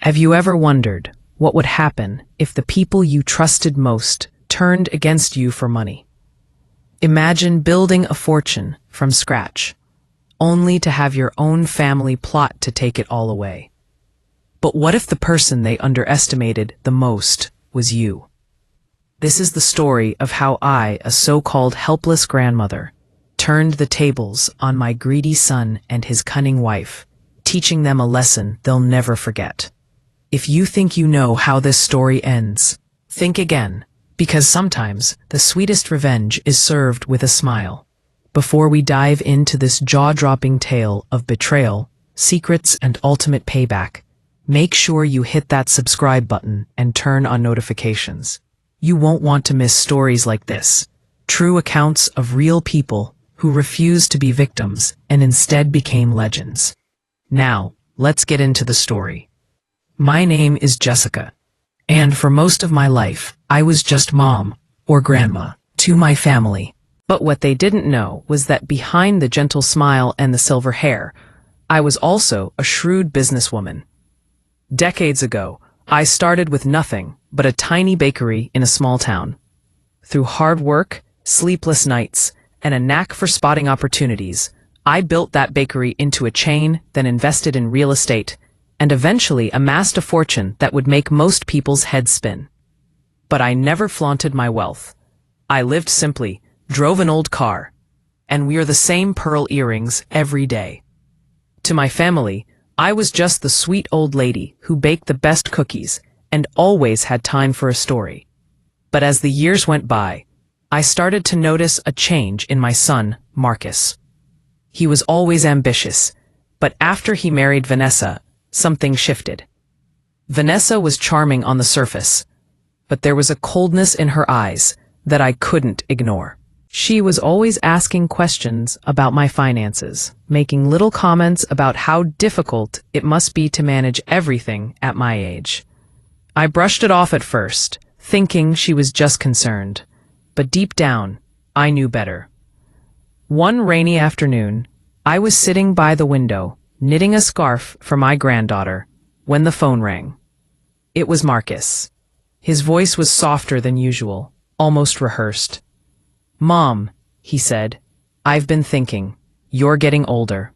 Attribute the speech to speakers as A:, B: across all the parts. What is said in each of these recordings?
A: Have you ever wondered what would happen if the people you trusted most turned against you for money? Imagine building a fortune from scratch, only to have your own family plot to take it all away. But what if the person they underestimated the most was you? This is the story of how I, a so-called helpless grandmother, turned the tables on my greedy son and his cunning wife, teaching them a lesson they'll never forget. If you think you know how this story ends, think again, because sometimes the sweetest revenge is served with a smile. Before we dive into this jaw-dropping tale of betrayal, secrets, and ultimate payback, make sure you hit that subscribe button and turn on notifications. You won't want to miss stories like this, true accounts of real people who refused to be victims and instead became legends. Now, let's get into the story. My name is Jessica, and for most of my life, I was just mom, or grandma, to my family. But what they didn't know was that behind the gentle smile and the silver hair, I was also a shrewd businesswoman. Decades ago, I started with nothing but a tiny bakery in a small town. Through hard work, sleepless nights, and a knack for spotting opportunities, I built that bakery into a chain, then invested in real estate, and eventually amassed a fortune that would make most people's heads spin. But I never flaunted my wealth. I lived simply, drove an old car, and wore the same pearl earrings every day. To my family, I was just the sweet old lady who baked the best cookies and always had time for a story. But as the years went by, I started to notice a change in my son, Marcus. He was always ambitious, but after he married Vanessa, something shifted. Vanessa was charming on the surface, but there was a coldness in her eyes that I couldn't ignore. She was always asking questions about my finances, making little comments about how difficult it must be to manage everything at my age. I brushed it off at first, thinking she was just concerned, but deep down, I knew better. One rainy afternoon, I was sitting by the window, knitting a scarf for my granddaughter, when the phone rang. It was Marcus. His voice was softer than usual, almost rehearsed. "Mom," he said, "I've been thinking, you're getting older.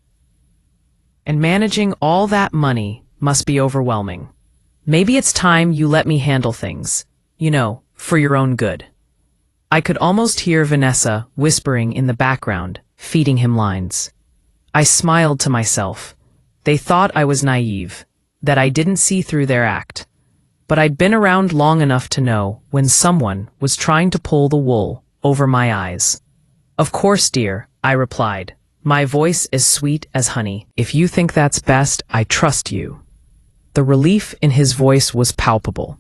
A: And managing all that money must be overwhelming. Maybe it's time you let me handle things, for your own good." I could almost hear Vanessa whispering in the background, feeding him lines. I smiled to myself. They thought I was naive, that I didn't see through their act. But I'd been around long enough to know when someone was trying to pull the wool over my eyes. "Of course, dear," I replied, my voice as sweet as honey. "If you think that's best, I trust you." The relief in his voice was palpable.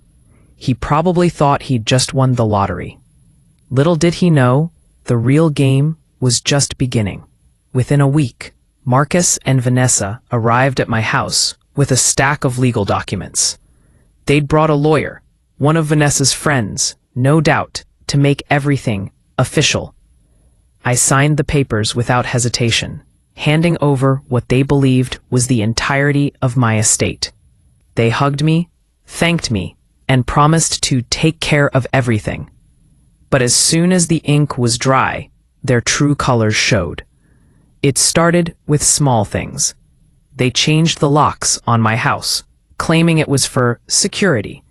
A: He probably thought he'd just won the lottery. Little did he know, the real game was just beginning. Within a week, Marcus and Vanessa arrived at my house with a stack of legal documents. They'd brought a lawyer, one of Vanessa's friends, no doubt, to make everything official. I signed the papers without hesitation, handing over what they believed was the entirety of my estate. They hugged me, thanked me, and promised to take care of everything. But as soon as the ink was dry, their true colors showed. It started with small things. They changed the locks on my house, claiming it was for security.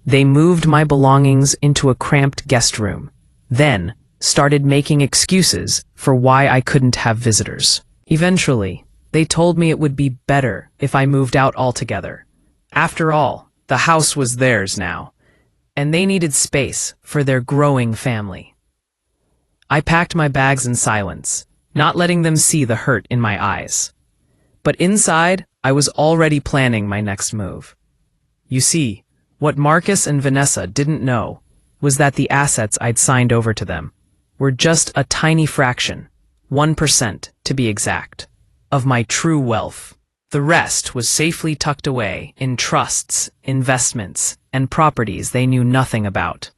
A: They moved my belongings into a cramped guest room, then started making excuses for why I couldn't have visitors. Eventually, they told me it would be better if I moved out altogether. After all, the house was theirs now, and they needed space for their growing family. I packed my bags in silence, not letting them see the hurt in my eyes. But inside, I was already planning my next move. You see, what Marcus and Vanessa didn't know was that the assets I'd signed over to them were just a tiny fraction, 1% to be exact, of my true wealth. The rest was safely tucked away in trusts, investments, and properties they knew nothing about.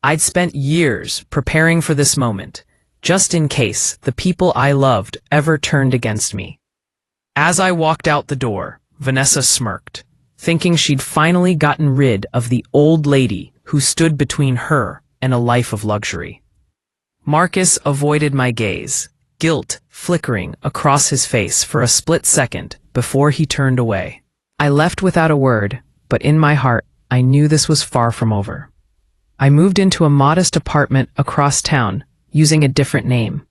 A: I'd spent years preparing for this moment, just in case the people I loved ever turned against me. As I walked out the door, Vanessa smirked, thinking she'd finally gotten rid of the old lady who stood between her and a life of luxury. Marcus avoided my gaze, guilt flickering across his face for a split second before he turned away. I left without a word, but in my heart, I knew this was far from over. I moved into a modest apartment across town, using a different name.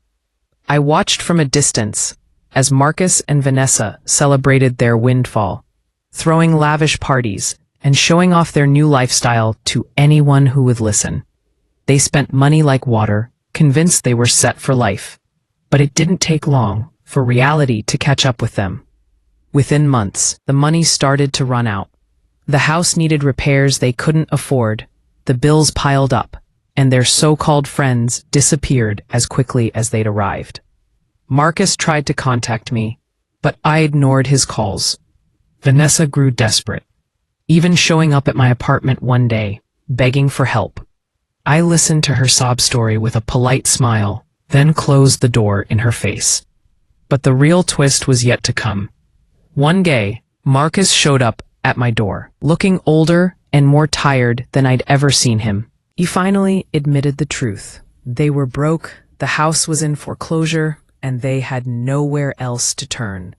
A: I watched from a distance as Marcus and Vanessa celebrated their windfall, throwing lavish parties and showing off their new lifestyle to anyone who would listen. They spent money like water, convinced they were set for life. But it didn't take long for reality to catch up with them. Within months, the money started to run out. The house needed repairs they couldn't afford, the bills piled up, and their so-called friends disappeared as quickly as they'd arrived. Marcus tried to contact me, but I ignored his calls. Vanessa grew desperate, even showing up at my apartment one day, begging for help. I listened to her sob story with a polite smile, then closed the door in her face. But the real twist was yet to come. One day, Marcus showed up at my door, looking older and more tired than I'd ever seen him. He finally admitted the truth. They were broke, the house was in foreclosure, and they had nowhere else to turn.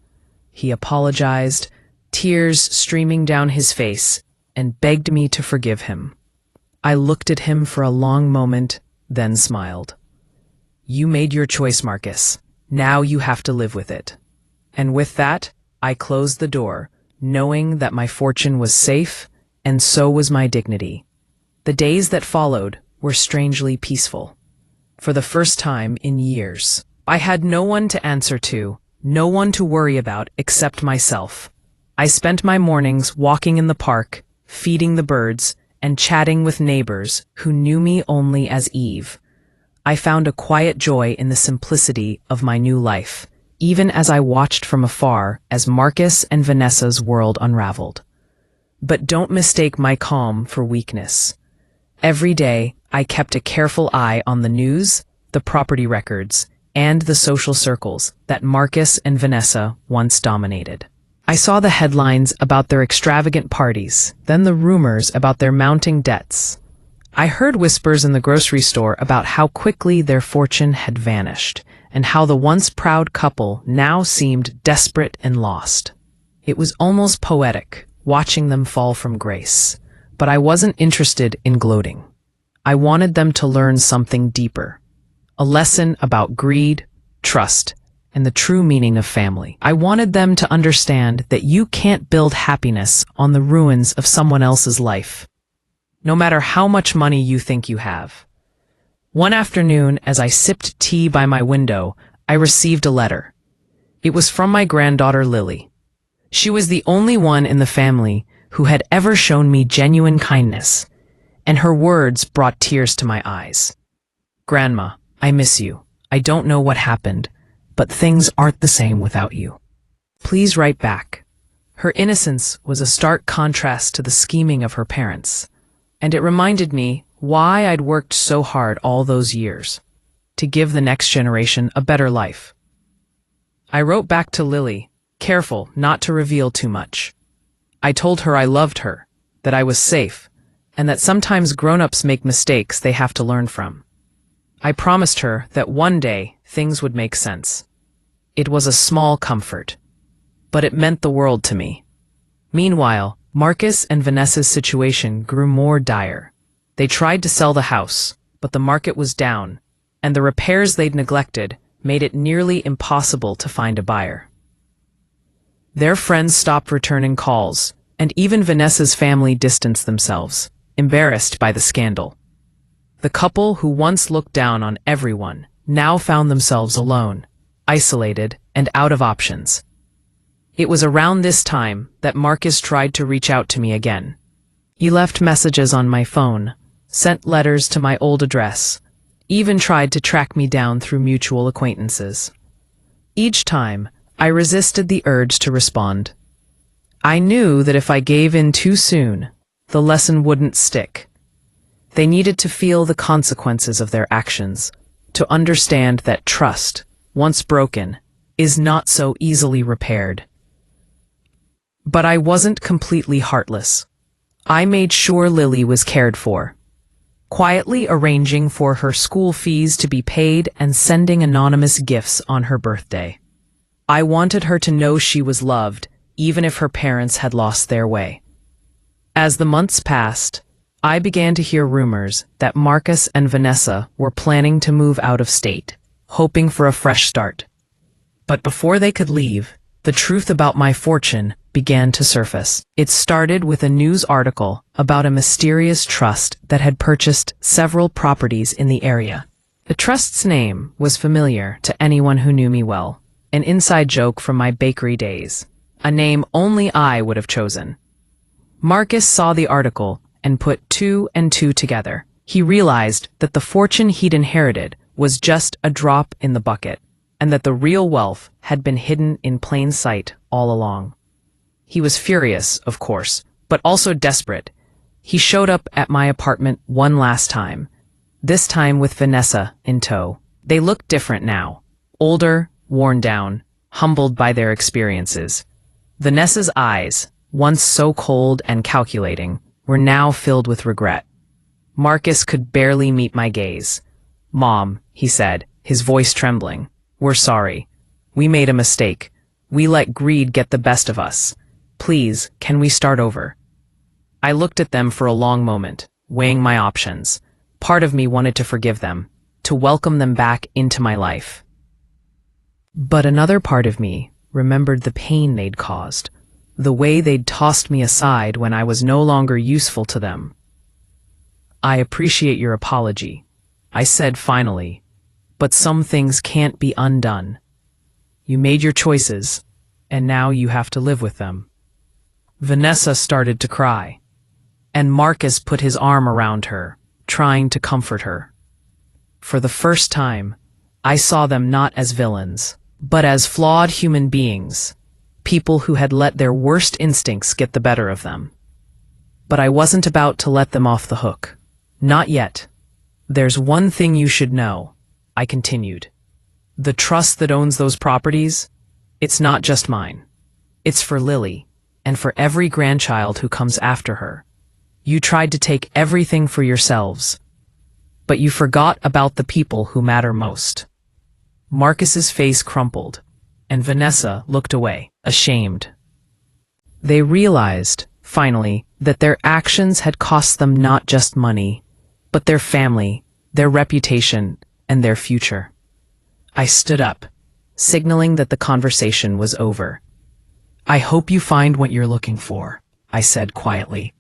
A: He apologized, tears streaming down his face, and begged me to forgive him. I looked at him for a long moment, then smiled. You made your choice, Marcus. Now you have to live with it. And with that, I closed the door, knowing that my fortune was safe, and so was my dignity. The days that followed were strangely peaceful. For the first time in years, I had no one to answer to, no one to worry about except myself. I spent my mornings walking in the park, feeding the birds, and chatting with neighbors who knew me only as Eve. I found a quiet joy in the simplicity of my new life, even as I watched from afar as Marcus and Vanessa's world unraveled. But don't mistake my calm for weakness. Every day, I kept a careful eye on the news, the property records, and the social circles that Marcus and Vanessa once dominated. I saw the headlines about their extravagant parties, then the rumors about their mounting debts. I heard whispers in the grocery store about how quickly their fortune had vanished, and how the once proud couple now seemed desperate and lost. It was almost poetic, watching them fall from grace. But I wasn't interested in gloating. I wanted them to learn something deeper. A lesson about greed, trust, and the true meaning of family. I wanted them to understand that you can't build happiness on the ruins of someone else's life, no matter how much money you think you have. One afternoon, as I sipped tea by my window, I received a letter. It was from my granddaughter Lily. She was the only one in the family who had ever shown me genuine kindness, and her words brought tears to my eyes. Grandma, I miss you. I don't know what happened, but things aren't the same without you. Please write back. Her innocence was a stark contrast to the scheming of her parents, and it reminded me why I'd worked so hard all those years, to give the next generation a better life. I wrote back to Lily, careful not to reveal too much. I told her I loved her, that I was safe, and that sometimes grown-ups make mistakes they have to learn from. I promised her that one day things would make sense. It was a small comfort, but it meant the world to me. Meanwhile, Marcus and Vanessa's situation grew more dire. They tried to sell the house, but the market was down, and the repairs they'd neglected made it nearly impossible to find a buyer. Their friends stopped returning calls, and even Vanessa's family distanced themselves, embarrassed by the scandal. The couple who once looked down on everyone now found themselves alone, isolated, and out of options. It was around this time that Marcus tried to reach out to me again. He left messages on my phone, sent letters to my old address, even tried to track me down through mutual acquaintances. Each time, I resisted the urge to respond. I knew that if I gave in too soon, the lesson wouldn't stick. They needed to feel the consequences of their actions, to understand that trust, once broken, is not so easily repaired. But I wasn't completely heartless. I made sure Lily was cared for, quietly arranging for her school fees to be paid and sending anonymous gifts on her birthday. I wanted her to know she was loved, even if her parents had lost their way. As the months passed, I began to hear rumors that Marcus and Vanessa were planning to move out of state, hoping for a fresh start. But before they could leave, the truth about my fortune began to surface. It started with a news article about a mysterious trust that had purchased several properties in the area. The trust's name was familiar to anyone who knew me well, an inside joke from my bakery days, a name only I would have chosen. Marcus saw the article and put two and two together. He realized that the fortune he'd inherited was just a drop in the bucket, and that the real wealth had been hidden in plain sight all along. He was furious, of course, but also desperate. He showed up at my apartment one last time, this time with Vanessa in tow. They looked different now, older, worn down, humbled by their experiences. Vanessa's eyes, once so cold and calculating, were now filled with regret. Marcus could barely meet my gaze. "Mom," he said, his voice trembling, "we're sorry. We made a mistake. We let greed get the best of us. Please, can we start over?" I looked at them for a long moment, weighing my options. Part of me wanted to forgive them, to welcome them back into my life. But another part of me remembered the pain they'd caused, the way they'd tossed me aside when I was no longer useful to them. "I appreciate your apology," I said finally, "but some things can't be undone. You made your choices, and now you have to live with them." Vanessa started to cry, and Marcus put his arm around her, trying to comfort her. For the first time, I saw them not as villains, but as flawed human beings, people who had let their worst instincts get the better of them. But I wasn't about to let them off the hook. Not yet. "There's one thing you should know," I continued. "The trust that owns those properties, it's not just mine. It's for Lily, and for every grandchild who comes after her. You tried to take everything for yourselves, but you forgot about the people who matter most." Marcus's face crumpled, and Vanessa looked away, ashamed. They realized, finally, that their actions had cost them not just money, but their family, their reputation, and their future. I stood up, signaling that the conversation was over. "I hope you find what you're looking for," I said quietly,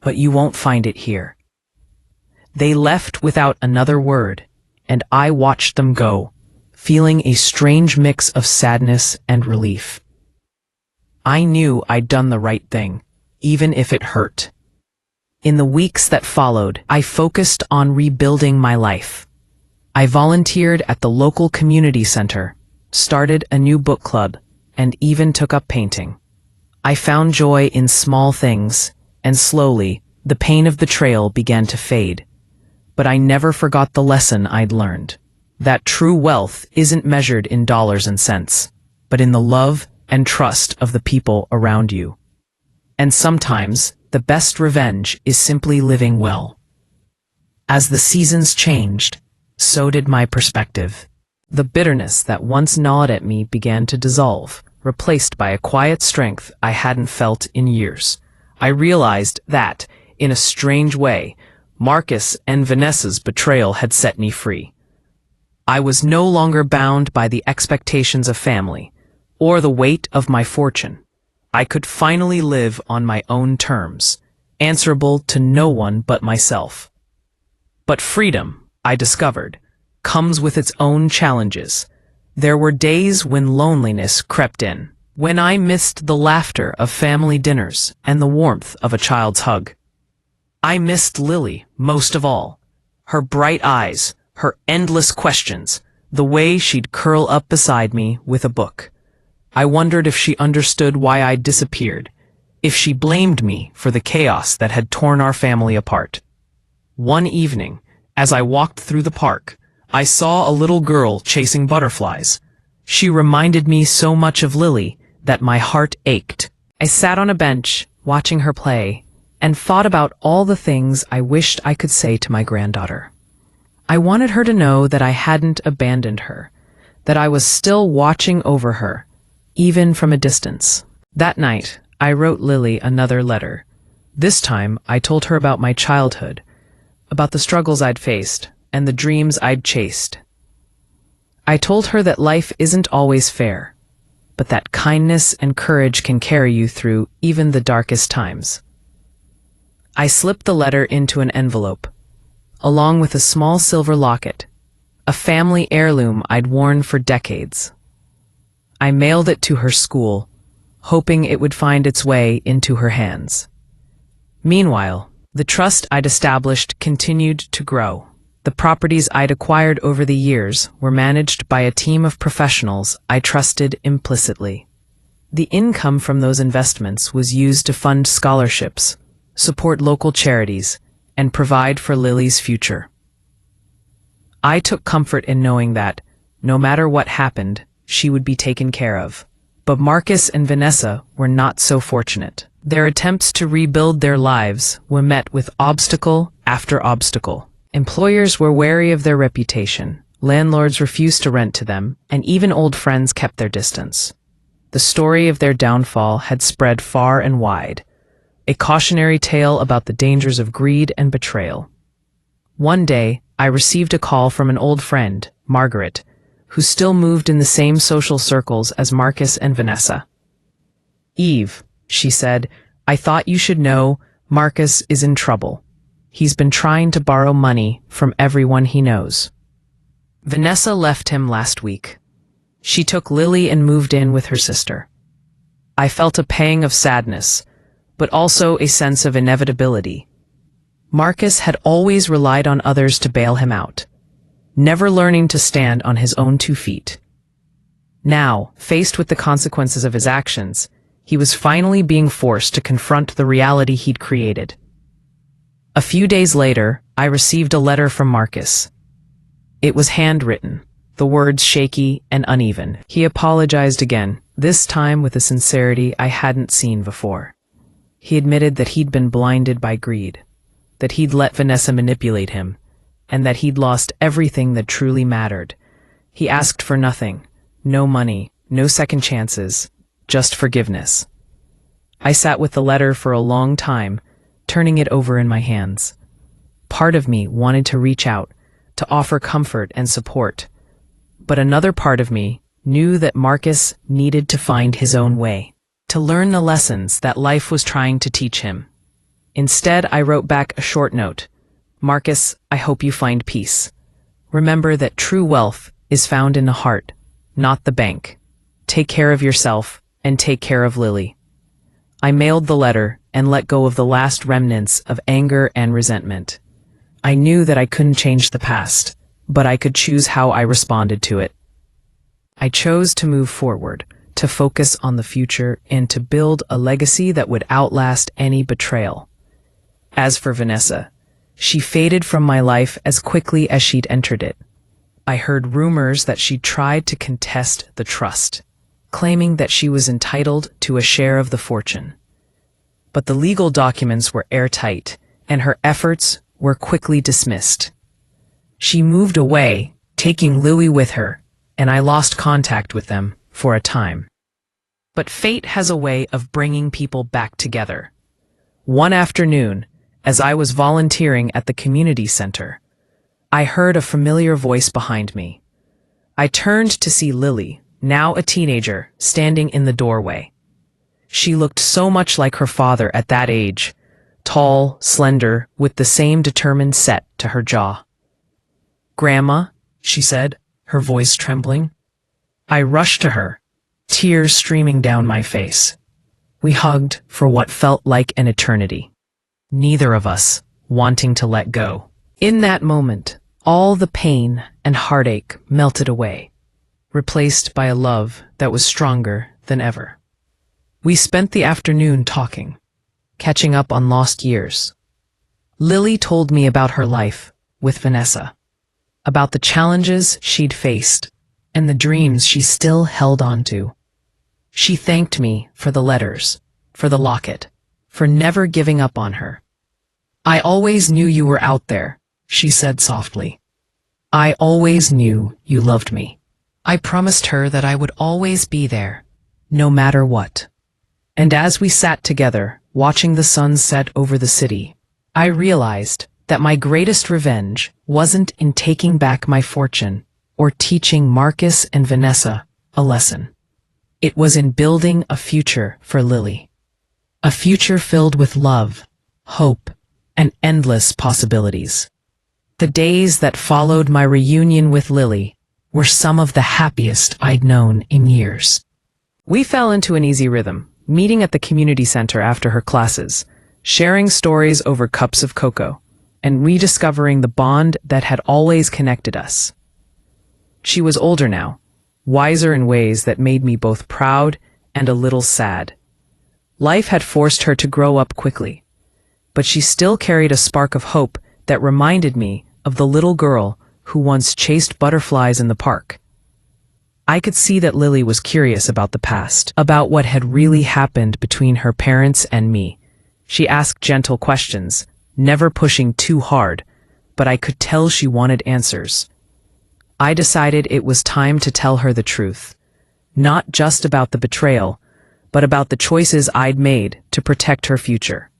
A: "but you won't find it here." They left without another word, and I watched them go, feeling a strange mix of sadness and relief. I knew I'd done the right thing, even if it hurt. In the weeks that followed, I focused on rebuilding my life. I volunteered at the local community center, started a new book club, and even took up painting. I found joy in small things, and slowly, the pain of betrayal began to fade. But I never forgot the lesson I'd learned. That true wealth isn't measured in dollars and cents, but in the love and trust of the people around you. And sometimes, the best revenge is simply living well. As the seasons changed, so did my perspective. The bitterness that once gnawed at me began to dissolve, replaced by a quiet strength I hadn't felt in years. I realized that, in a strange way, Marcus and Vanessa's betrayal had set me free. I was no longer bound by the expectations of family, or the weight of my fortune. I could finally live on my own terms, answerable to no one but myself. But freedom, I discovered, comes with its own challenges. There were days when loneliness crept in, when I missed the laughter of family dinners and the warmth of a child's hug. I missed Lily most of all. Her bright eyes, her endless questions, the way she'd curl up beside me with a book. I wondered if she understood why I'd disappeared, if she blamed me for the chaos that had torn our family apart. One evening, as I walked through the park, I saw a little girl chasing butterflies. She reminded me so much of Lily that my heart ached. I sat on a bench, watching her play, and thought about all the things I wished I could say to my granddaughter. I wanted her to know that I hadn't abandoned her, that I was still watching over her, even from a distance. That night, I wrote Lily another letter. This time, I told her about my childhood, about the struggles I'd faced, and the dreams I'd chased. I told her that life isn't always fair, but that kindness and courage can carry you through even the darkest times. I slipped the letter into an envelope, along with a small silver locket, a family heirloom I'd worn for decades. I mailed it to her school, hoping it would find its way into her hands. Meanwhile, the trust I'd established continued to grow. The properties I'd acquired over the years were managed by a team of professionals I trusted implicitly. The income from those investments was used to fund scholarships, support local charities, and provide for Lily's future. I took comfort in knowing that, no matter what happened, she would be taken care of. But Marcus and Vanessa were not so fortunate. Their attempts to rebuild their lives were met with obstacle after obstacle. Employers were wary of their reputation, landlords refused to rent to them, and even old friends kept their distance. The story of their downfall had spread far and wide, a cautionary tale about the dangers of greed and betrayal. One day, I received a call from an old friend, Margaret, who still moved in the same social circles as Marcus and Vanessa. "Eve," she said, "I thought you should know Marcus is in trouble. He's been trying to borrow money from everyone he knows. Vanessa left him last week. She took Lily and moved in with her sister." I felt a pang of sadness, but also a sense of inevitability. Marcus had always relied on others to bail him out, never learning to stand on his own 2 feet. Now, faced with the consequences of his actions, he was finally being forced to confront the reality he'd created. A few days later, I received a letter from Marcus. It was handwritten, the words shaky and uneven. He apologized again, this time with a sincerity I hadn't seen before. He admitted that he'd been blinded by greed, that he'd let Vanessa manipulate him, and that he'd lost everything that truly mattered. He asked for nothing, no money, no second chances, just forgiveness. I sat with the letter for a long time, turning it over in my hands. Part of me wanted to reach out, to offer comfort and support, but another part of me knew that Marcus needed to find his own way, to learn the lessons that life was trying to teach him. Instead, I wrote back a short note. "Marcus, I hope you find peace. Remember that true wealth is found in the heart, not the bank. Take care of yourself and take care of Lily." I mailed the letter and let go of the last remnants of anger and resentment. I knew that I couldn't change the past, but I could choose how I responded to it. I chose to move forward, to focus on the future, and to build a legacy that would outlast any betrayal. As for Vanessa, she faded from my life as quickly as she'd entered it. I heard rumors that she'd tried to contest the trust, claiming that she was entitled to a share of the fortune. But the legal documents were airtight, and her efforts were quickly dismissed. She moved away, taking Lily with her, and I lost contact with them for a time. But fate has a way of bringing people back together. One afternoon, as I was volunteering at the community center, I heard a familiar voice behind me. I turned to see Lily, now a teenager, standing in the doorway. She looked so much like her father at that age, tall, slender, with the same determined set to her jaw. "Grandma," she said, her voice trembling. I rushed to her, tears streaming down my face. We hugged for what felt like an eternity, neither of us wanting to let go. In that moment, all the pain and heartache melted away, replaced by a love that was stronger than ever. We spent the afternoon talking, catching up on lost years. Lily told me about her life with Vanessa, about the challenges she'd faced and the dreams she still held on to. She thanked me for the letters, for the locket, for never giving up on her. "I always knew you were out there," she said softly. "I always knew you loved me." I promised her that I would always be there, no matter what. And as we sat together, watching the sun set over the city, I realized that my greatest revenge wasn't in taking back my fortune or teaching Marcus and Vanessa a lesson. It was in building a future for Lily. A future filled with love, hope, and endless possibilities. The days that followed my reunion with Lily were some of the happiest I'd known in years. We fell into an easy rhythm, meeting at the community center after her classes, sharing stories over cups of cocoa, and rediscovering the bond that had always connected us. She was older now, wiser in ways that made me both proud and a little sad. Life had forced her to grow up quickly, but she still carried a spark of hope that reminded me of the little girl who once chased butterflies in the park. I could see that Lily was curious about the past, about what had really happened between her parents and me. She asked gentle questions, never pushing too hard, but I could tell she wanted answers. I decided it was time to tell her the truth, not just about the betrayal, but about the choices I'd made to protect her future.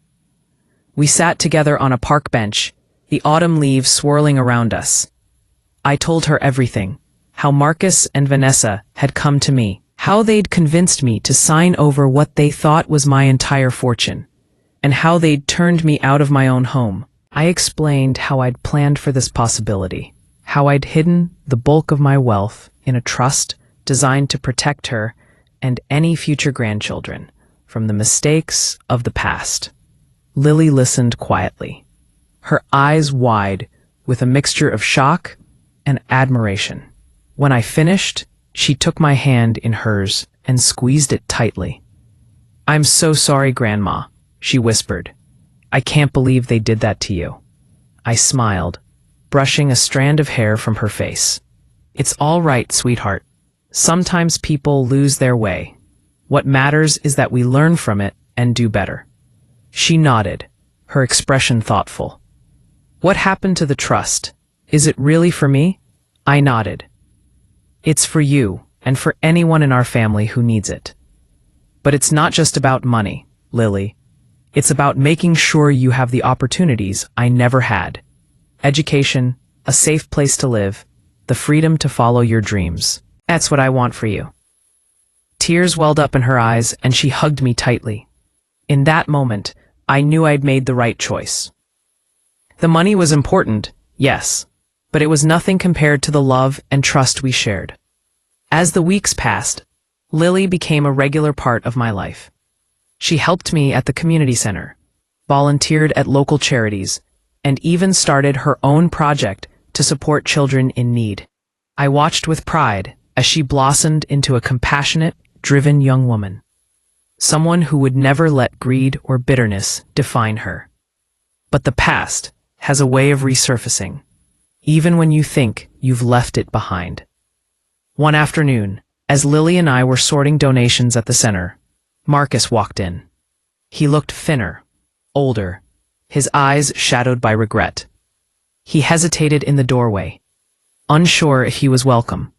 A: We sat together on a park bench, the autumn leaves swirling around us. I told her everything, how Marcus and Vanessa had come to me, how they'd convinced me to sign over what they thought was my entire fortune, and how they'd turned me out of my own home. I explained how I'd planned for this possibility, how I'd hidden the bulk of my wealth in a trust designed to protect her and any future grandchildren from the mistakes of the past. Lily listened quietly, her eyes wide with a mixture of shock and admiration. When I finished, she took my hand in hers and squeezed it tightly. "I'm so sorry, Grandma," she whispered. "I can't believe they did that to you." I smiled, brushing a strand of hair from her face. "It's all right, sweetheart. Sometimes people lose their way. What matters is that we learn from it and do better." She nodded, her expression thoughtful. "What happened to the trust? Is it really for me?" I nodded. "It's for you and for anyone in our family who needs it. But it's not just about money, Lily. It's about making sure you have the opportunities I never had. Education, a safe place to live, the freedom to follow your dreams. That's what I want for you." Tears welled up in her eyes and she hugged me tightly. In that moment, I knew I'd made the right choice. The money was important, yes, but it was nothing compared to the love and trust we shared. As the weeks passed, Lily became a regular part of my life. She helped me at the community center, volunteered at local charities, and even started her own project to support children in need. I watched with pride as she blossomed into a compassionate, driven young woman, someone who would never let greed or bitterness define her. But the past has a way of resurfacing, even when you think you've left it behind. One afternoon, as Lily and I were sorting donations at the center, Marcus walked in. He looked thinner, older, his eyes shadowed by regret. He hesitated in the doorway, unsure if he was welcome.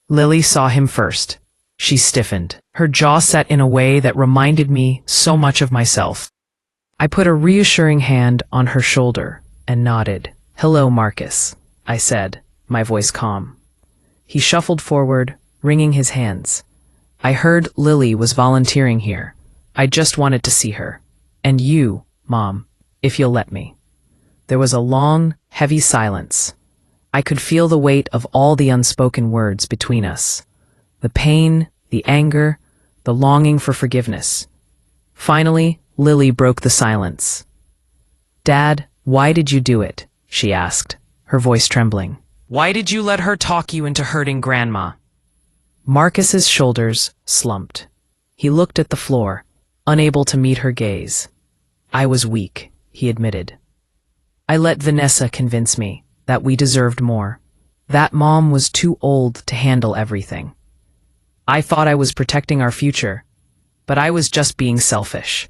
A: Lily saw him first. She stiffened, her jaw set in a way that reminded me so much of myself. I put a reassuring hand on her shoulder and nodded. "Hello, Marcus," I said, my voice calm. He shuffled forward, wringing his hands. "I heard Lily was volunteering here. I just wanted to see her. And you, Mom, if you'll let me." There was a long, heavy silence. I could feel the weight of all the unspoken words between us. The pain, the anger, the longing for forgiveness. Finally, Lily broke the silence. "Dad, why did you do it?" she asked, her voice trembling. "Why did you let her talk you into hurting Grandma?" Marcus's shoulders slumped. He looked at the floor, unable to meet her gaze. "I was weak," he admitted. "I let Vanessa convince me that we deserved more. That Mom was too old to handle everything. I thought I was protecting our future, but I was just being selfish.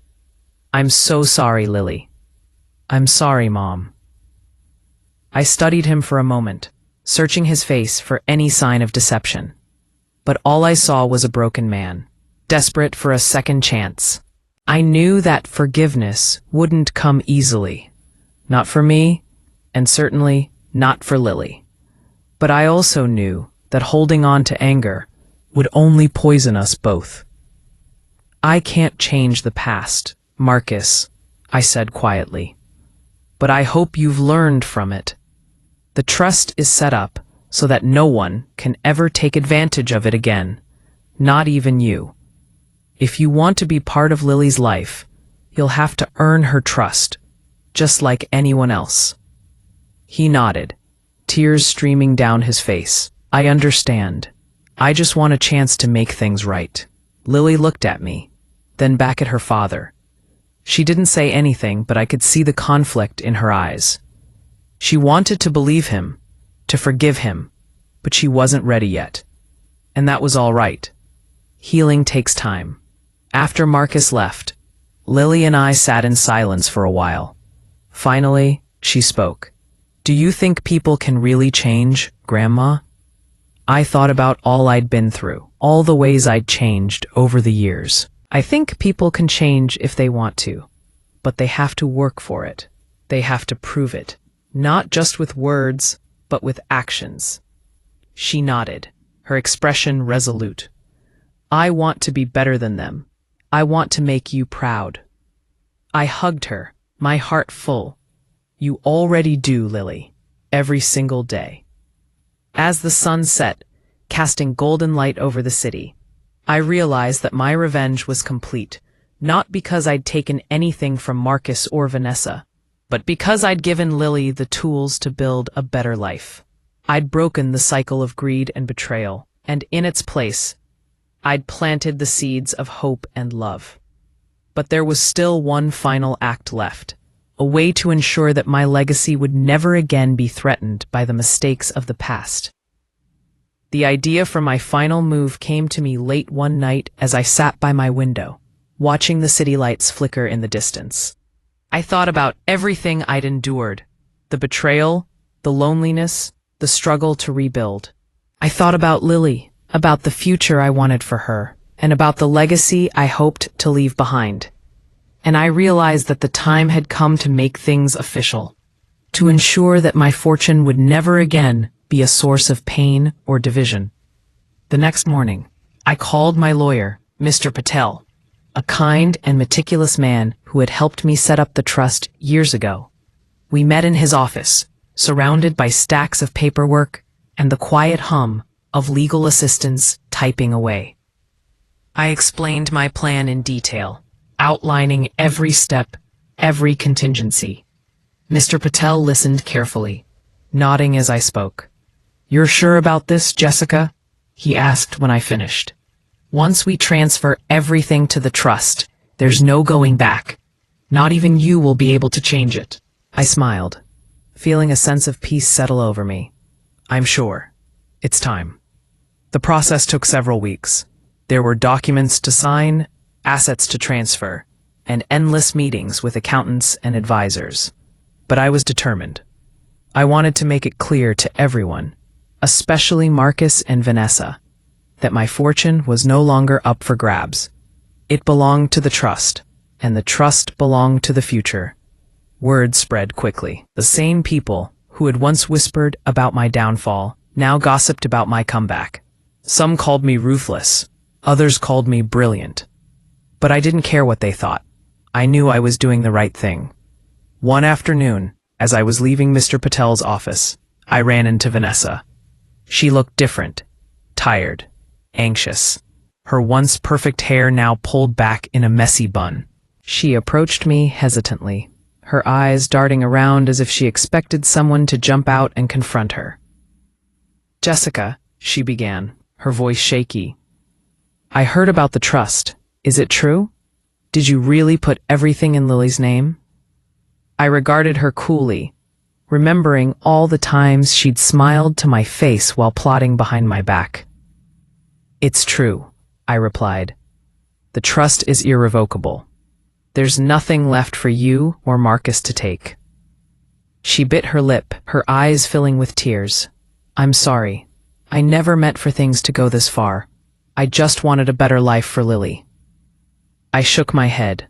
A: I'm so sorry, Lily. I'm sorry, Mom. I studied him for a moment, searching his face for any sign of deception. But all I saw was a broken man, desperate for a second chance. I knew that forgiveness wouldn't come easily. Not for me, and certainly not for Lily. But I also knew that holding on to anger would only poison us both. I can't change the past, Marcus, I said quietly. But I hope you've learned from it. The trust is set up so that no one can ever take advantage of it again, not even you. If you want to be part of Lily's life, you'll have to earn her trust, just like anyone else. He nodded, tears streaming down his face. I understand. I just want a chance to make things right. Lily looked at me, then back at her father. She didn't say anything, but I could see the conflict in her eyes. She wanted to believe him, to forgive him, but she wasn't ready yet. And that was all right. Healing takes time. After Marcus left, Lily and I sat in silence for a while. Finally, she spoke. Do you think people can really change, Grandma? I thought about all I'd been through, all the ways I'd changed over the years. I think people can change if they want to, but they have to work for it. They have to prove it, not just with words, but with actions. She nodded, her expression resolute. I want to be better than them. I want to make you proud. I hugged her, my heart full. You already do, Lily, every single day. As the sun set, casting golden light over the city, I realized that my revenge was complete, not because I'd taken anything from Marcus or Vanessa, but because I'd given Lily the tools to build a better life. I'd broken the cycle of greed and betrayal, and in its place, I'd planted the seeds of hope and love. But there was still one final act left, a way to ensure that my legacy would never again be threatened by the mistakes of the past. The idea for my final move came to me late one night as I sat by my window, watching the city lights flicker in the distance. I thought about everything I'd endured, the betrayal, the loneliness, the struggle to rebuild. I thought about Lily, about the future I wanted for her, and about the legacy I hoped to leave behind. And I realized that the time had come to make things official, to ensure that my fortune would never again be a source of pain or division. The next morning, I called my lawyer, Mr. Patel, a kind and meticulous man who had helped me set up the trust years ago. We met in his office, surrounded by stacks of paperwork and the quiet hum of legal assistants typing away. I explained my plan in detail, outlining every step, every contingency. Mr. Patel listened carefully, nodding as I spoke. "You're sure about this, Jessica?" he asked when I finished. "Once we transfer everything to the trust, there's no going back. Not even you will be able to change it." I smiled, feeling a sense of peace settle over me. "I'm sure. It's time." The process took several weeks. There were documents to sign, assets to transfer, and endless meetings with accountants and advisors. But I was determined. I wanted to make it clear to everyone, especially Marcus and Vanessa, that my fortune was no longer up for grabs. It belonged to the trust, and the trust belonged to the future. Word spread quickly. The same people who had once whispered about my downfall now gossiped about my comeback. Some called me ruthless, others called me brilliant. But I didn't care what they thought. I knew I was doing the right thing. One afternoon, as I was leaving Mr. Patel's office, I ran into Vanessa. She looked different, tired, anxious, her once perfect hair now pulled back in a messy bun. She approached me hesitantly, her eyes darting around as if she expected someone to jump out and confront her. "Jessica," she began, her voice shaky. "I heard about the trust. Is it true? Did you really put everything in Lily's name?" I regarded her coolly, remembering all the times she'd smiled to my face while plotting behind my back. "It's true," I replied. The trust is irrevocable. There's nothing left for you or Marcus to take. She bit her lip, her eyes filling with tears. I'm sorry. I never meant for things to go this far. I just wanted a better life for Lily. I shook my head,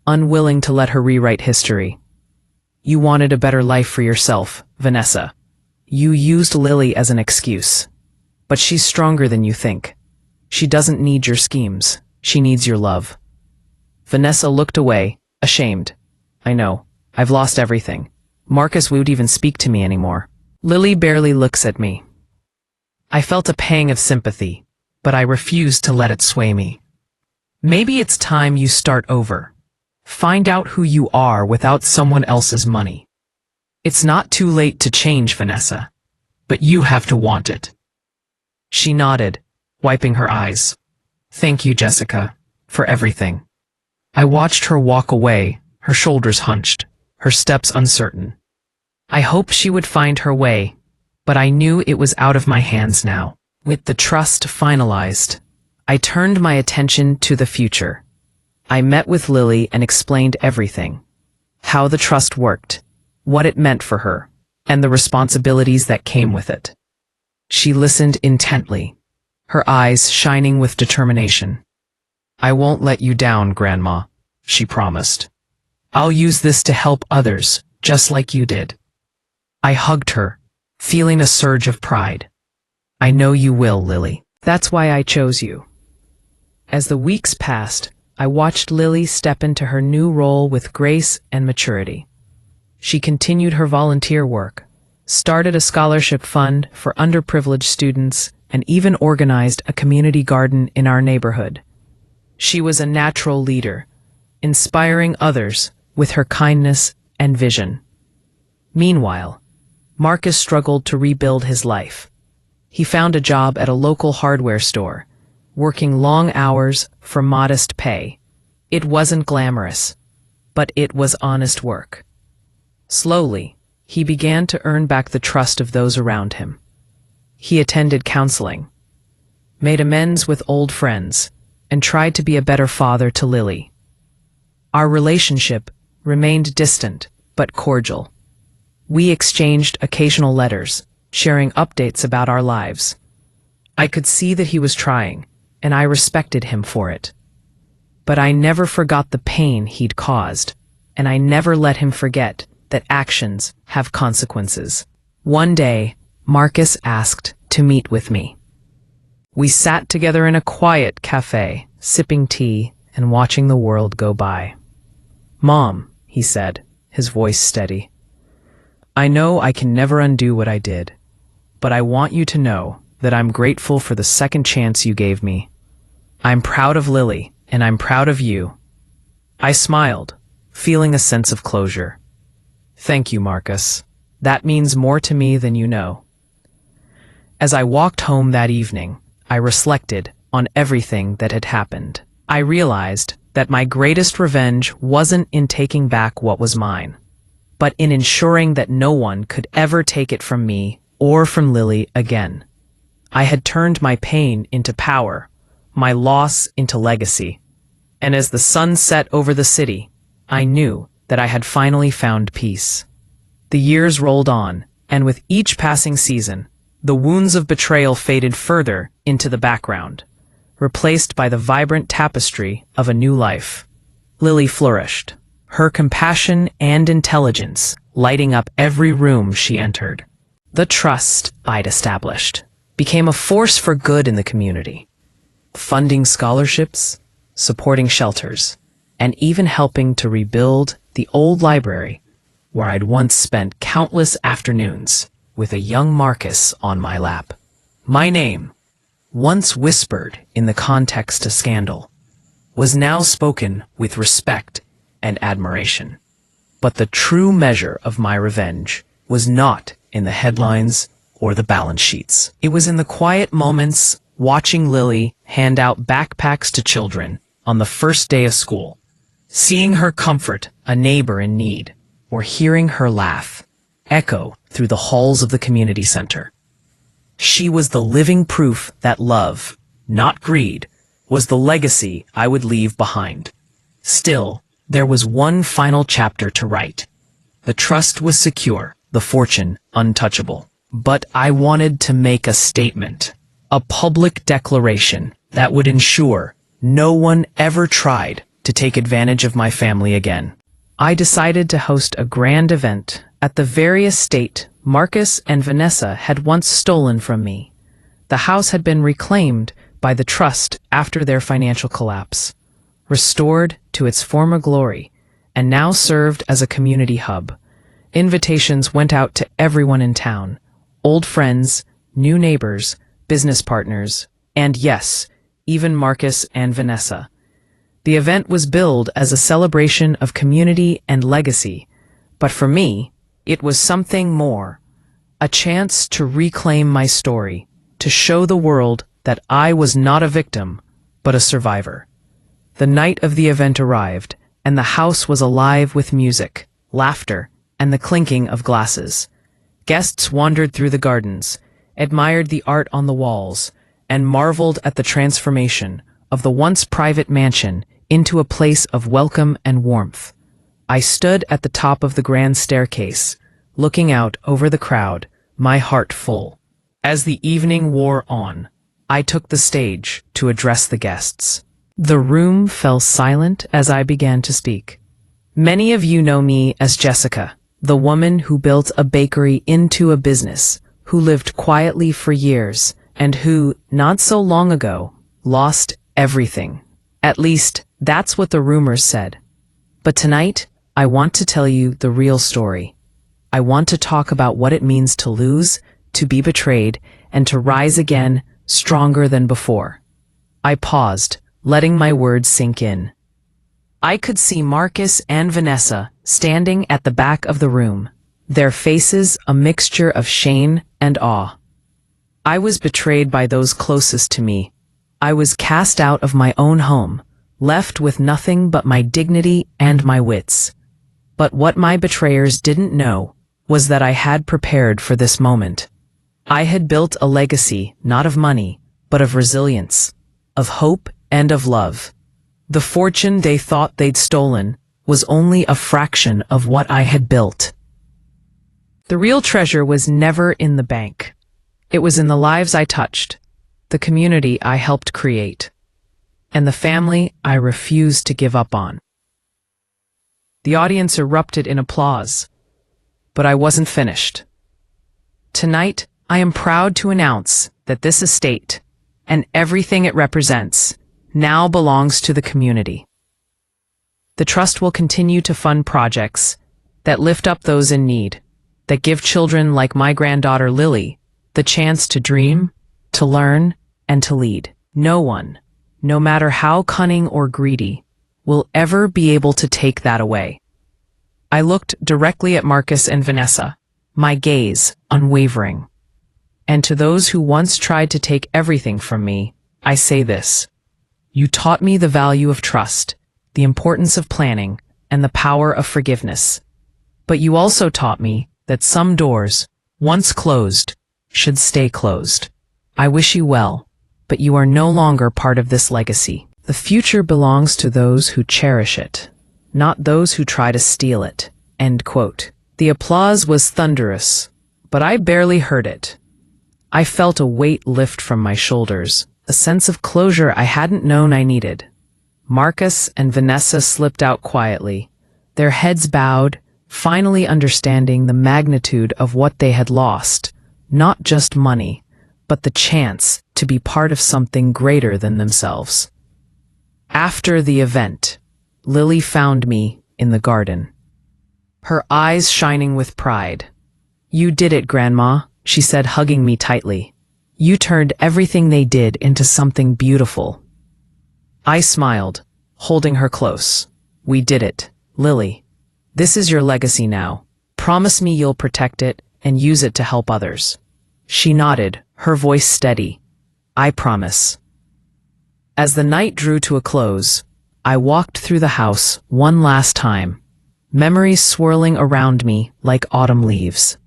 A: unwilling to let her rewrite history. You wanted a better life for yourself, Vanessa. You used Lily as an excuse. But she's stronger than you think. She doesn't need your schemes. She needs your love. Vanessa looked away, ashamed. I know. I've lost everything. Marcus won't even speak to me anymore. Lily barely looks at me. I felt a pang of sympathy, but I refused to let it sway me. Maybe it's time you start over. Find out who you are without someone else's money. It's not too late to change, Vanessa, but you have to want it. She nodded, wiping her eyes. Thank you, Jessica, for everything. I watched her walk away, her shoulders hunched, her steps uncertain. I hoped she would find her way, but I knew it was out of my hands now. With the trust finalized, I turned my attention to the future. I met with Lily and explained everything. How the trust worked, what it meant for her, and the responsibilities that came with it. She listened intently, her eyes shining with determination. I won't let you down, Grandma, she promised. I'll use this to help others, just like you did. I hugged her, feeling a surge of pride. I know you will, Lily. That's why I chose you. As the weeks passed, I watched Lily step into her new role with grace and maturity. She continued her volunteer work, started a scholarship fund for underprivileged students, and even organized a community garden in our neighborhood. She was a natural leader, inspiring others with her kindness and vision. Meanwhile, Marcus struggled to rebuild his life. He found a job at a local hardware store, working long hours for modest pay. It wasn't glamorous, but it was honest work. Slowly, he began to earn back the trust of those around him. He attended counseling, made amends with old friends, and tried to be a better father to Lily. Our relationship remained distant but cordial. We exchanged occasional letters, sharing updates about our lives. I could see that he was trying, and I respected him for it. But I never forgot the pain he'd caused, and I never let him forget that actions have consequences. One day, Marcus asked to meet with me. We sat together in a quiet cafe, sipping tea and watching the world go by. Mom, he said, his voice steady. I know I can never undo what I did, but I want you to know that I'm grateful for the second chance you gave me. I'm proud of Lily, and I'm proud of you. I smiled, feeling a sense of closure. Thank you, Marcus. That means more to me than you know. As I walked home that evening, I reflected on everything that had happened. I realized that my greatest revenge wasn't in taking back what was mine, but in ensuring that no one could ever take it from me or from Lily again. I had turned my pain into power, my loss into legacy. And as the sun set over the city, I knew that I had finally found peace. The years rolled on, and with each passing season, the wounds of betrayal faded further into the background, replaced by the vibrant tapestry of a new life. Lily flourished, her compassion and intelligence lighting up every room she entered. The trust I'd established became a force for good in the community, funding scholarships, supporting shelters, and even helping to rebuild the old library where I'd once spent countless afternoons with a young Marcus on my lap. My name, once whispered in the context of scandal, was now spoken with respect and admiration. But the true measure of my revenge was not in the headlines or the balance sheets. It was in the quiet moments, watching Lily hand out backpacks to children on the first day of school, seeing her comfort a neighbor in need, or hearing her laugh echo through the halls of the community center. She was the living proof that love, not greed, was the legacy I would leave behind. Still, there was one final chapter to write. The trust was secure, the fortune untouchable. But I wanted to make a statement, a public declaration that would ensure no one ever tried to take advantage of my family again. I decided to host a grand event at the very estate Marcus and Vanessa had once stolen from me. The house had been reclaimed by the trust after their financial collapse, restored to its former glory, and now served as a community hub. Invitations went out to everyone in town, old friends, new neighbors, business partners, and yes, even Marcus and Vanessa. The event was billed as a celebration of community and legacy, but for me, it was something more. A chance to reclaim my story, to show the world that I was not a victim, but a survivor. The night of the event arrived, and the house was alive with music, laughter, and the clinking of glasses. Guests wandered through the gardens, admired the art on the walls, and marveled at the transformation of the once private mansion into a place of welcome and warmth. I stood at the top of the grand staircase, looking out over the crowd, my heart full. As the evening wore on, I took the stage to address the guests. The room fell silent as I began to speak. Many of you know me as Jessica, the woman who built a bakery into a business, who lived quietly for years, and who, not so long ago, lost everything. At least, that's what the rumors said. But tonight, I want to tell you the real story. I want to talk about what it means to lose, to be betrayed, and to rise again, stronger than before. I paused, letting my words sink in. I could see Marcus and Vanessa standing at the back of the room, their faces a mixture of shame and awe. I was betrayed by those closest to me. I was cast out of my own home, left with nothing but my dignity and my wits. But what my betrayers didn't know was that I had prepared for this moment. I had built a legacy not of money, but of resilience, of hope and of love. The fortune they thought they'd stolen was only a fraction of what I had built. The real treasure was never in the bank. It was in the lives I touched, the community I helped create, and the family I refused to give up on. The audience erupted in applause, but I wasn't finished. Tonight, I am proud to announce that this estate, and everything it represents, now belongs to the community. The trust will continue to fund projects that lift up those in need, that give children like my granddaughter Lily the chance to dream, to learn, and to lead. No one, no matter how cunning or greedy, will ever be able to take that away. I looked directly at Marcus and Vanessa, my gaze unwavering. And to those who once tried to take everything from me, I say this. You taught me the value of trust, the importance of planning, and the power of forgiveness. But you also taught me that some doors, once closed, should stay closed. I wish you well, but you are no longer part of this legacy. The future belongs to those who cherish it, not those who try to steal it." End quote. The applause was thunderous, but I barely heard it. I felt a weight lift from my shoulders, a sense of closure I hadn't known I needed. Marcus and Vanessa slipped out quietly, their heads bowed, finally understanding the magnitude of what they had lost, not just money, but the chance to be part of something greater than themselves. After the event, Lily found me in the garden, her eyes shining with pride. "You did it, Grandma," she said, hugging me tightly. "You turned everything they did into something beautiful." I smiled, holding her close. "We did it, Lily. This is your legacy now. Promise me you'll protect it and use it to help others." She nodded, her voice steady. "I promise." As the night drew to a close, I walked through the house one last time, memories swirling around me like autumn leaves.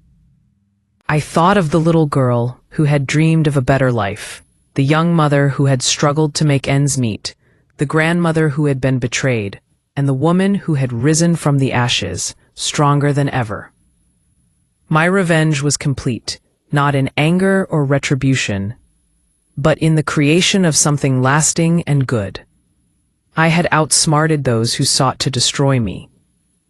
A: I thought of the little girl who had dreamed of a better life, The young mother who had struggled to make ends meet, the grandmother who had been betrayed, and the woman who had risen from the ashes, stronger than ever. My revenge was complete, not in anger or retribution, but in the creation of something lasting and good. I had outsmarted those who sought to destroy me,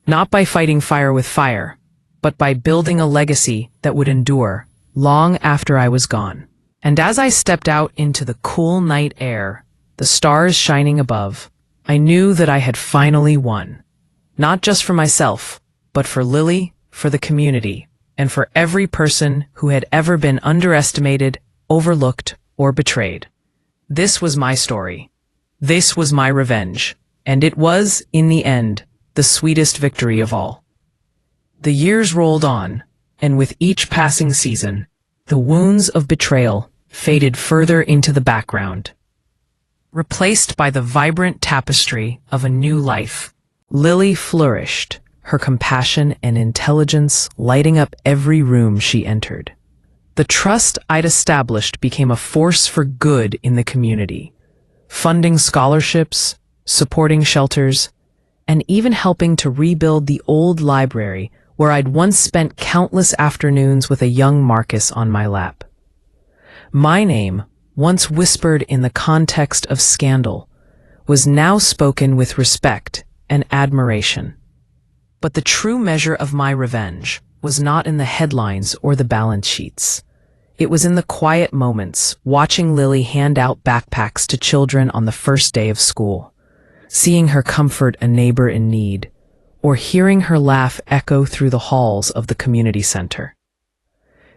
A: not by fighting fire with fire, but by building a legacy that would endure long after I was gone. And as I stepped out into the cool night air, the stars shining above, I knew that I had finally won. Not just for myself, but for Lily, for the community, and for every person who had ever been underestimated, overlooked, or betrayed. This was my story. This was my revenge. And it was, in the end, the sweetest victory of all. The years rolled on, and with each passing season, the wounds of betrayal faded further into the background. Replaced by the vibrant tapestry of a new life, Lily flourished, her compassion and intelligence lighting up every room she entered. The trust I'd established became a force for good in the community, funding scholarships, supporting shelters, and even helping to rebuild the old library where I'd once spent countless afternoons with a young Marcus on my lap. My name, once whispered in the context of scandal, was now spoken with respect and admiration. But the true measure of my revenge was not in the headlines or the balance sheets. It was in the quiet moments, watching Lily hand out backpacks to children on the first day of school, seeing her comfort a neighbor in need, or hearing her laugh echo through the halls of the community center.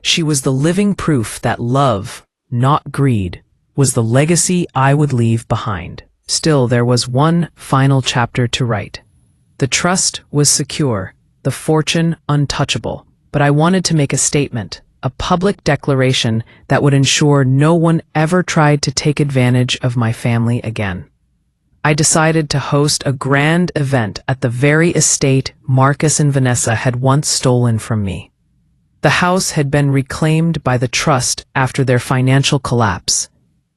A: She was the living proof that love, not greed, was the legacy I would leave behind. Still, there was one final chapter to write. The trust was secure, the fortune untouchable, but I wanted to make a statement, a public declaration that would ensure no one ever tried to take advantage of my family again. I decided to host a grand event at the very estate Marcus and Vanessa had once stolen from me. The house had been reclaimed by the trust after their financial collapse,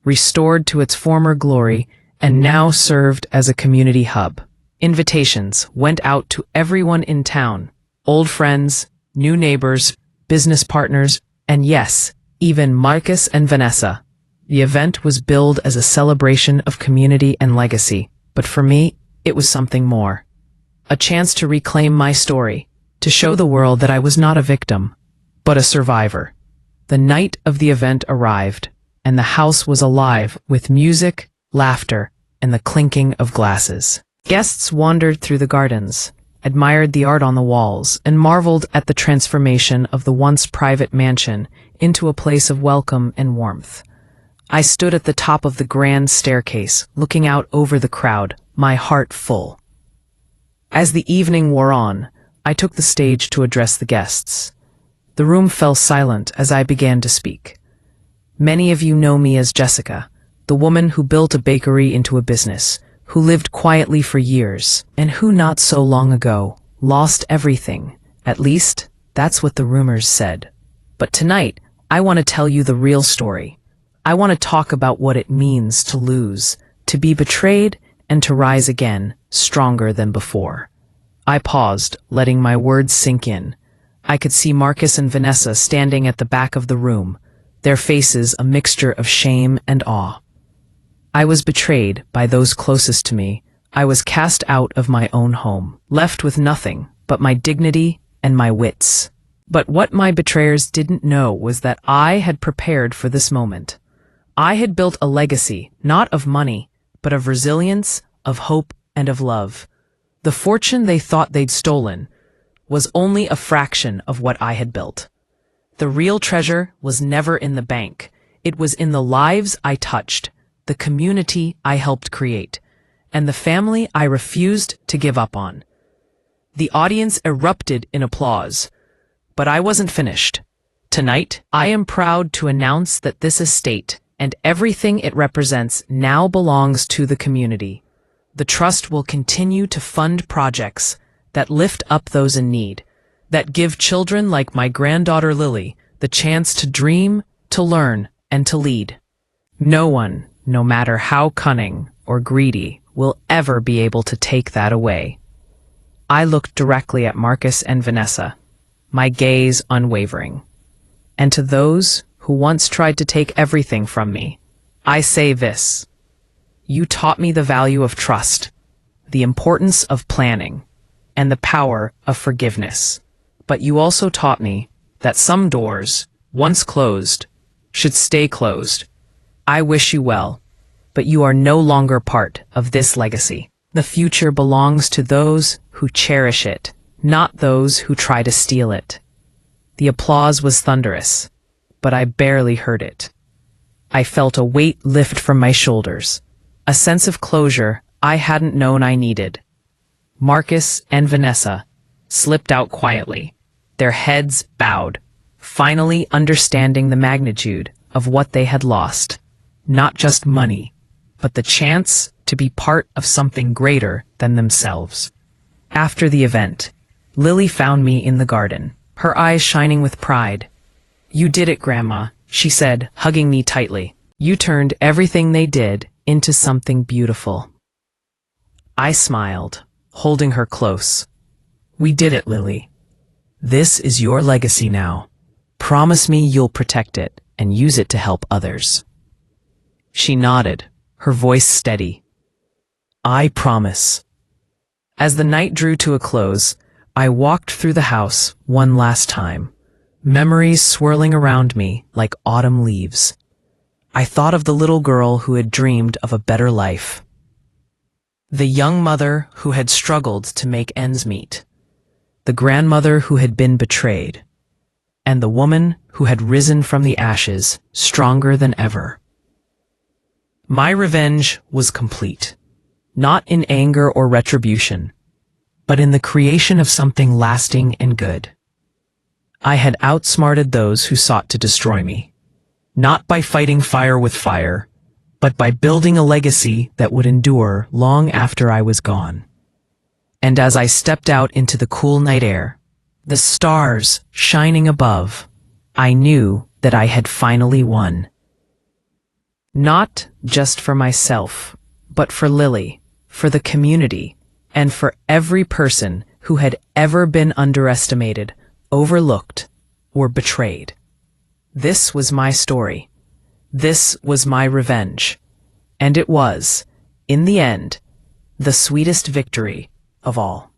A: restored to its former glory, and now served as a community hub. Invitations went out to everyone in town, old friends, new neighbors, business partners, and yes, even Marcus and Vanessa. The event was billed as a celebration of community and legacy, but for me, it was something more. A chance to reclaim my story, to show the world that I was not a victim, but a survivor. The night of the event arrived, and the house was alive with music, laughter, and the clinking of glasses. Guests wandered through the gardens, admired the art on the walls, and marveled at the transformation of the once private mansion into a place of welcome and warmth. I stood at the top of the grand staircase, looking out over the crowd, my heart full. As the evening wore on, I took the stage to address the guests. The room fell silent as I began to speak. Many of you know me as Jessica, the woman who built a bakery into a business, who lived quietly for years, and who not so long ago lost everything. At least, that's what the rumors said. But tonight, I want to tell you the real story. I want to talk about what it means to lose, to be betrayed, and to rise again, stronger than before. I paused, letting my words sink in. I could see Marcus and Vanessa standing at the back of the room, their faces a mixture of shame and awe. I was betrayed by those closest to me. I was cast out of my own home, left with nothing but my dignity and my wits. But what my betrayers didn't know was that I had prepared for this moment. I had built a legacy, not of money, but of resilience, of hope, and of love. The fortune they thought they'd stolen was only a fraction of what I had built. The real treasure was never in the bank. It was in the lives I touched, the community I helped create, and the family I refused to give up on. The audience erupted in applause, but I wasn't finished. Tonight, I am proud to announce that this estate and everything it represents now belongs to the community. The trust will continue to fund projects that lift up those in need, that give children like my granddaughter Lily the chance to dream, to learn, and to lead. No one, no matter how cunning or greedy, will ever be able to take that away. I looked directly at Marcus and Vanessa, my gaze unwavering. And to those who once tried to take everything from me, I say this: you taught me the value of trust, the importance of planning, and the power of forgiveness. But you also taught me that some doors, once closed, should stay closed. I wish you well, but you are no longer part of this legacy. The future belongs to those who cherish it, not those who try to steal it. The applause was thunderous, but I barely heard it. I felt a weight lift from my shoulders, a sense of closure I hadn't known I needed. Marcus and Vanessa slipped out quietly, their heads bowed, finally understanding the magnitude of what they had lost. Not just money, but the chance to be part of something greater than themselves. After the event, Lily found me in the garden, her eyes shining with pride. "You did it, Grandma," she said, hugging me tightly. "You turned everything they did into something beautiful." I smiled, holding her close. "We did it, Lily. This is your legacy now. Promise me you'll protect it and use it to help others." She nodded, her voice steady. "I promise." As the night drew to a close, I walked through the house one last time, memories swirling around me like autumn leaves. I thought of the little girl who had dreamed of a better life, the young mother who had struggled to make ends meet, the grandmother who had been betrayed, and the woman who had risen from the ashes stronger than ever. My revenge was complete, not in anger or retribution, but in the creation of something lasting and good. I had outsmarted those who sought to destroy me, not by fighting fire with fire, but by building a legacy that would endure long after I was gone. And as I stepped out into the cool night air, the stars shining above, I knew that I had finally won. Not just for myself, but for Lily, for the community, and for every person who had ever been underestimated, overlooked, or betrayed. This was my story. This was my revenge. And it was, in the end, the sweetest victory of all.